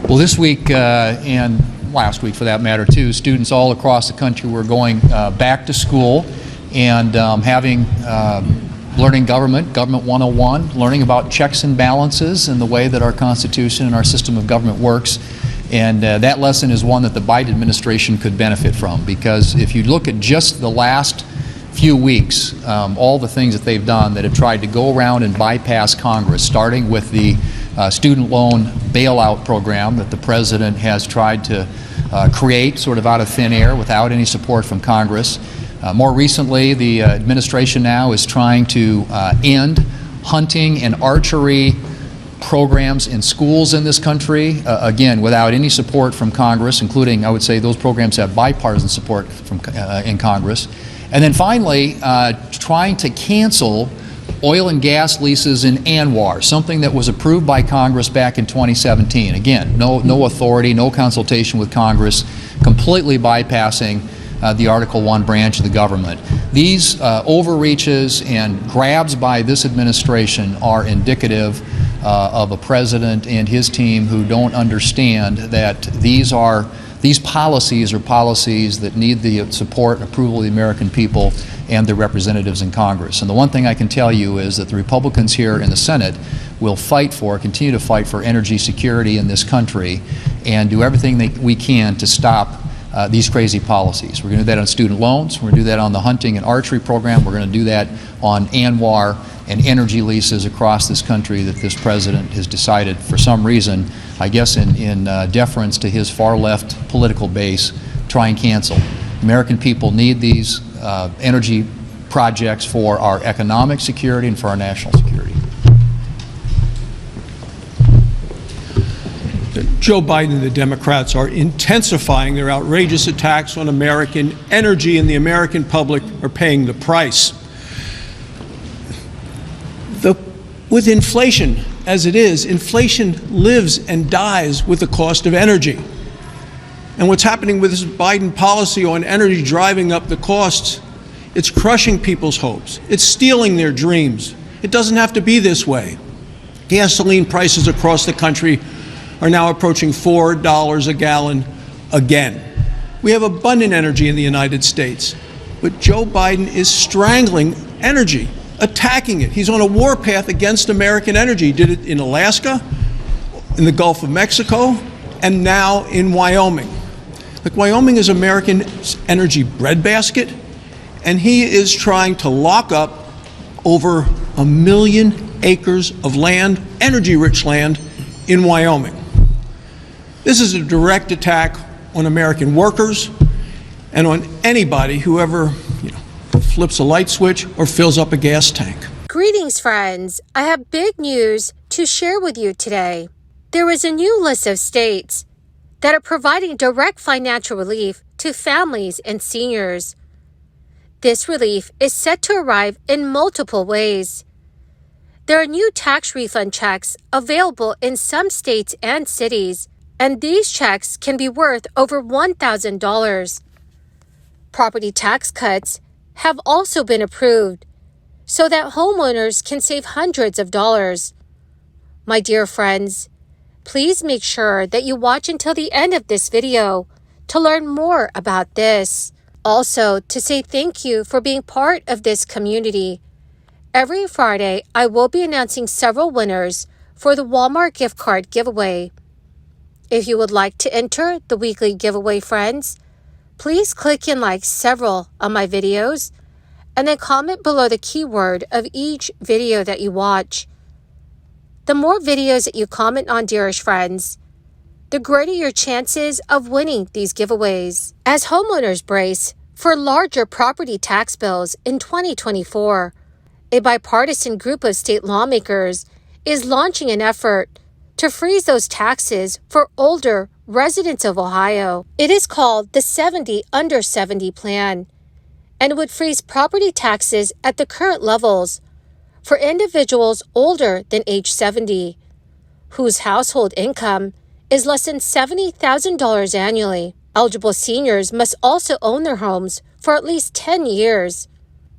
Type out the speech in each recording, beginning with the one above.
Well, this week and last week for that matter too, students all across the country were going back to school and learning government 101, learning about checks and balances and the way that our Constitution and our system of government works. And that lesson is one that the Biden administration could benefit from, because if you look at just the last few weeks, all the things that they've done that have tried to go around and bypass Congress, starting with the student loan bailout program that the president has tried to create sort of out of thin air without any support from Congress. More recently, the administration now is trying to end hunting and archery programs in schools in this country, again, without any support from Congress, including, I would say, those programs have bipartisan support from in Congress. And then finally, trying to cancel oil and gas leases in ANWR, something that was approved by Congress back in 2017. Again, no authority, no consultation with Congress, completely bypassing the Article I branch of the government. These overreaches and grabs by this administration are indicative of a president and his team who don't understand that these policies are policies that need the support and approval of the American people and their representatives in Congress. And the one thing I can tell you is that the Republicans here in the Senate will continue to fight for energy security in this country and do everything we can to stop these crazy policies. We're going to do that on student loans. We're going to do that on the hunting and archery program. We're going to do that on ANWR and energy leases across this country that this president has decided, for some reason, I guess in deference to his far-left political base, try and cancel. American people need these energy projects for our economic security and for our national security. Joe Biden and the Democrats are intensifying their outrageous attacks on American energy, and the American public are paying the price. With inflation as it is, inflation lives and dies with the cost of energy. And what's happening with this Biden policy on energy driving up the costs, it's crushing people's hopes. It's stealing their dreams. It doesn't have to be this way. Gasoline prices across the country are now approaching $4 a gallon again. We have abundant energy in the United States, but Joe Biden is strangling energy, attacking it. He's on a warpath against American energy. He did it in Alaska, in the Gulf of Mexico, and now in Wyoming. Like, Wyoming is American energy breadbasket, and he is trying to lock up over 1 million acres of land, energy-rich land, in Wyoming. This is a direct attack on American workers and on anybody who ever, flips a light switch or fills up a gas tank. Greetings, friends. I have big news to share with you today. There is a new list of states that are providing direct financial relief to families and seniors. This relief is set to arrive in multiple ways. There are new tax refund checks available in some states and cities, and these checks can be worth over $1,000. Property tax cuts have also been approved so that homeowners can save hundreds of dollars. My dear friends, please make sure that you watch until the end of this video to learn more about this. Also, to say thank you for being part of this community. Every Friday, I will be announcing several winners for the Walmart gift card giveaway. If you would like to enter the weekly giveaway, friends, please click and like several of my videos and then comment below the keyword of each video that you watch. The more videos that you comment on, dearest friends, the greater your chances of winning these giveaways. As homeowners brace for larger property tax bills in 2024, a bipartisan group of state lawmakers is launching an effort to freeze those taxes for older residents of Ohio. It is called the 70 Under 70 Plan, and would freeze property taxes at the current levels for individuals older than age 70, whose household income is less than $70,000 annually. Eligible seniors must also own their homes for at least 10 years.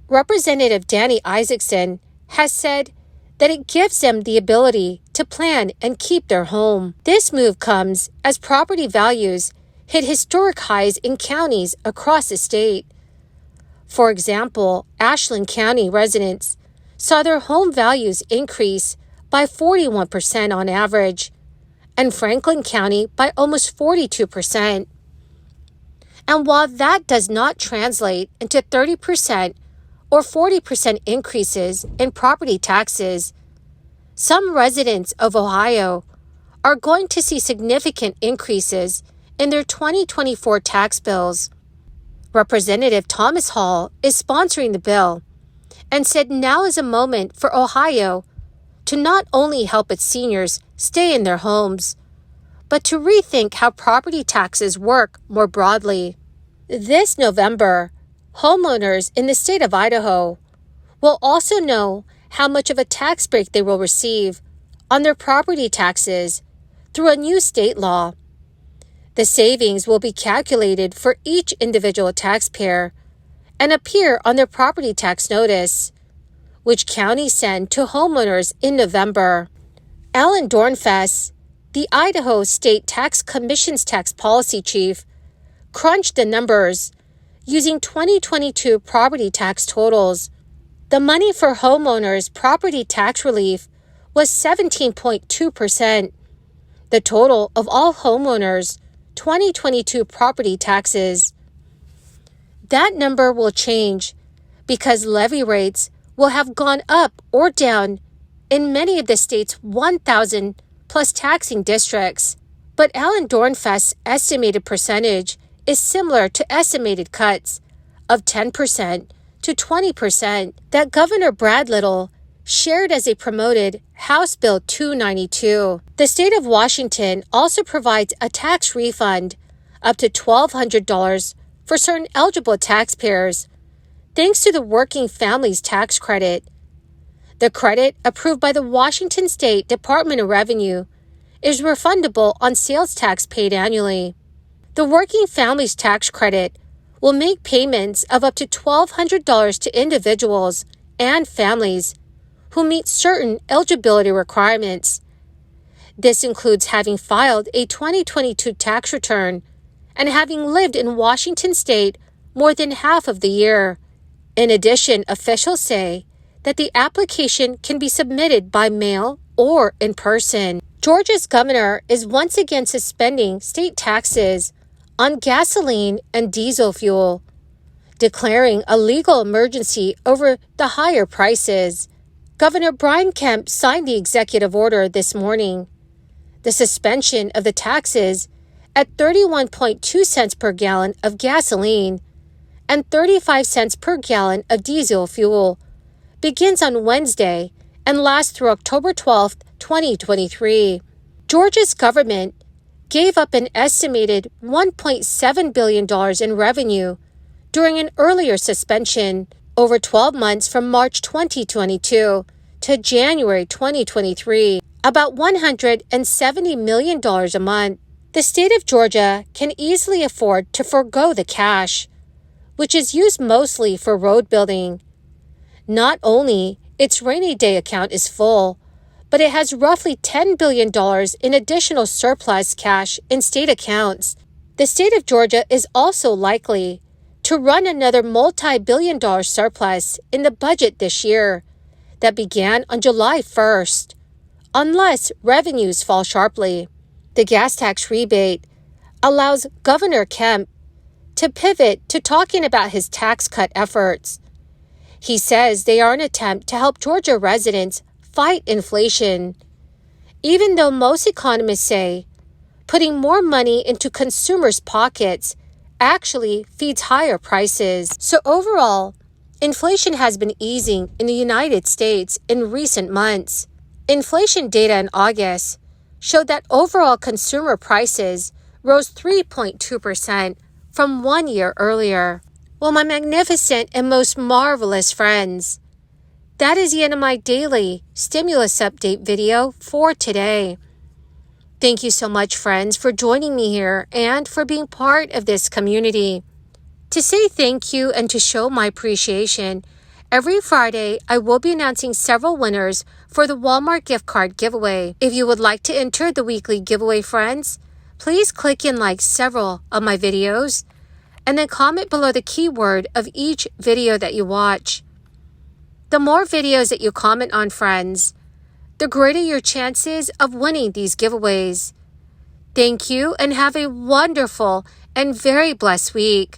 Representative Danny Isaacson has said that it gives them the ability to plan and keep their home. This move comes as property values hit historic highs in counties across the state. For example, Ashland County residents saw their home values increase by 41% on average, and Franklin County by almost 42%. And while that does not translate into 30% or 40% increases in property taxes, some residents of Ohio are going to see significant increases in their 2024 tax bills. Representative Thomas Hall is sponsoring the bill and said now is a moment for Ohio to not only help its seniors stay in their homes, but to rethink how property taxes work more broadly. This November, homeowners in the state of Idaho will also know how much of a tax break they will receive on their property taxes through a new state law. The savings will be calculated for each individual taxpayer and appear on their property tax notice, which counties send to homeowners in November. Alan Dornfest, the Idaho State Tax Commission's tax policy chief, crunched the numbers using 2022 property tax totals. The money for homeowners' property tax relief was 17.2%, the total of all homeowners' 2022 property taxes. That number will change because levy rates will have gone up or down in many of the state's 1,000 plus taxing districts. But Alan Dornfest's estimated percentage is similar to estimated cuts of 10% to 20% that Governor Brad Little shared as a promoted House Bill 292. The state of Washington also provides a tax refund up to $1,200 for certain eligible taxpayers, thanks to the Working Families Tax Credit. The credit, approved by the Washington State Department of Revenue, is refundable on sales tax paid annually. The Working Families Tax Credit will make payments of up to $1,200 to individuals and families who meet certain eligibility requirements. This includes having filed a 2022 tax return and having lived in Washington state more than half of the year. In addition, officials say that the application can be submitted by mail or in person. Georgia's governor is once again suspending state taxes on gasoline and diesel fuel, declaring a legal emergency over the higher prices. Governor Brian Kemp signed the executive order this morning. The suspension of the taxes at 31.2 cents per gallon of gasoline and 35 cents per gallon of diesel fuel begins on Wednesday and lasts through October 12, 2023. Georgia's government gave up an estimated $1.7 billion in revenue during an earlier suspension over 12 months from March 2022 to January 2023, about $170 million a month. The state of Georgia can easily afford to forego the cash, which is used mostly for road building. Not only its rainy day account is full, but it has roughly $10 billion in additional surplus cash in state accounts. The state of Georgia is also likely to run another multi-billion-dollar surplus in the budget this year that began on July 1st, unless revenues fall sharply. The gas tax rebate allows Governor Kemp to pivot to talking about his tax cut efforts. He says they are an attempt to help Georgia residents fight inflation, even though most economists say putting more money into consumers' pockets actually feeds higher prices. So overall, inflation has been easing in the United States in recent months. Inflation data in August showed that overall consumer prices rose 3.2% from 1 year earlier. Well, my magnificent and most marvelous friends, that is the end of my daily stimulus update video for today. Thank you so much, friends, for joining me here and for being part of this community. To say thank you and to show my appreciation, Every Friday, I will be announcing several winners for the Walmart gift card giveaway. If you would like to enter the weekly giveaway, friends, please click and like several of my videos, and then comment below the keyword of each video that you watch. The more videos that you comment on, friends, the greater your chances of winning these giveaways. Thank you and have a wonderful and very blessed week.